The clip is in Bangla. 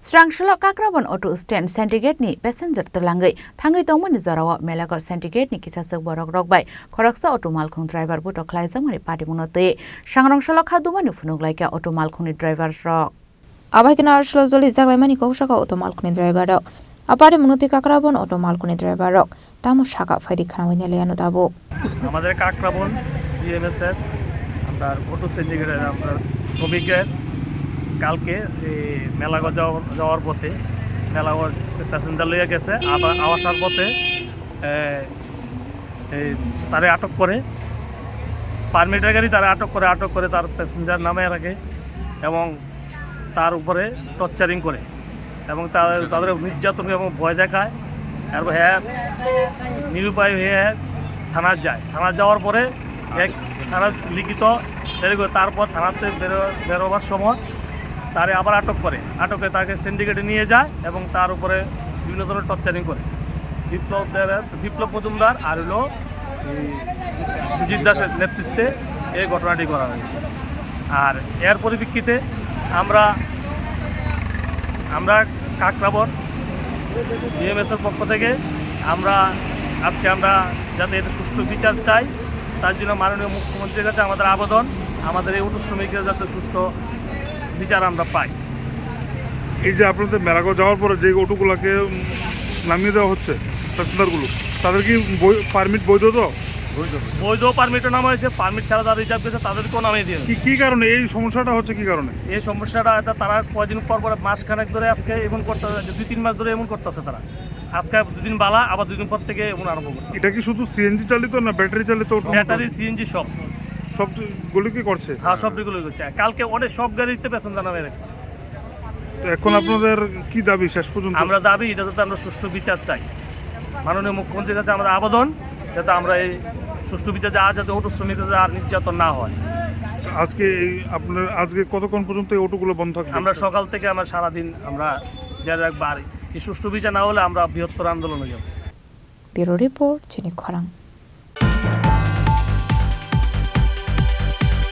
Srangshalo Kakrabon Auto Stand Centigrade ni passenger terlangai thangai tongmani jarawa Melagor Centigrade ni kisasuk borok rokbai khoraksa auto malkhung driver buto khlaijak mari party munote Sangrangshalo khadumani funuglaika auto malkhungni driver rok Abaikina Arshlo Zoli Zaglaimani Koshaka auto malkhungni driver rok apare munote Kakrabon auto malkhungni driver rok tamu shaka faidi khanawini leano dabo আমাদের কাকরাবন বিএমএস এর আমরা অটো সিন্ডিকেটের আমরা শ্রমিকের কালকে মেলাগড় যাওয়ার পথে মেলাগড় প্যাসেঞ্জার লইয়া গেছে আসার পথে তারে আটক করে পারমিটের গাড়ি তারা আটক করে তার প্যাসেঞ্জার নামে রাখে এবং তার উপরে টর্চারিং করে এবং তাদের নির্যাতন এবং ভয় দেখায় এরপর হ্যাঁ নিরুপায় হয়ে থানা যায় থানা যাওয়ার পরে থানা লিখিত তারপর থানাতে বেরোবার সময় তারে আবার আটকে তাকে সিন্ডিকেটে নিয়ে যায় এবং তার উপরে বিভিন্ন ধরনের টর্চারিং করে বিপ্লব মজুমদার আর হলো সুজিত দাসের নেতৃত্বে এই ঘটনাটি করা হয়েছে। আর এর পরিপ্রেক্ষিতে আমরা কাকরাবন বিএমএসের পক্ষ থেকে আজকে আমরা যাতে এটা সুষ্ঠু বিচার চাই তার জন্য মাননীয় মুখ্যমন্ত্রীর কাছে আমাদের আবেদন আমাদের এই অটো শ্রমিকরা যাতে সুষ্ঠু বিচার আমরা পাই। এই যে আপনাদের মেলাগড় যাওয়ার পরে যে অটোগুলোকে নামিয়ে দেওয়া হচ্ছে প্যাসেঞ্জারগুলো তাদের কি পারমিট বৈধ তো? বৈধ পারমিটও নামা হয়েছে, পারমিট ছাড়া যারা রিজার্ভ করেছে তাদেরকেও নামিয়ে দিয়ে কি কারণে এই সমস্যাটা হচ্ছে? কি কারণে এই সমস্যাটা তারা কয়েকদিন পর মাসখানেক ধরে আজকে এমন করতেছে 2-3 মাস ধরে এমন করতেছে তারা আজকে 2 দিন বালা আবার 2 দিন পর থেকে এমন আরম্ভ করছে। এটা কি শুধু সিএনজি চালিত না ব্যাটারি চালিত? ব্যাটারি সিএনজি সবগুলো কি করছে? হ্যাঁ সবগুলো করছে। কালকে অনেক সব গাড়িতে প্যাসেঞ্জার নামে রেখেছে। এখন আপনাদের কি দাবি শেষ পর্যন্ত? আমরা দাবি এটা যাতে আমরা সুষ্ঠু বিচার চাই, মাননীয় মুখ্যমন্ত্রীর কাছে আমাদের আবেদন যাতে আমরা এই সুষ্ঠু বিচার যাতে অটো শ্রমিকদের আর নির্যাতন না হয়। আজকে কতক্ষণ পর্যন্ত এই অটোগুলো বন্ধ থাকবে? আমরা সকাল থেকে আমরা সারাদিন আমরা যারা রাখবো আর এই সুষ্ঠু বিচার না হলে আমরা বৃহত্তর আন্দোলনে যাব। ব্যুরো রিপোর্ট চিনি খরাং।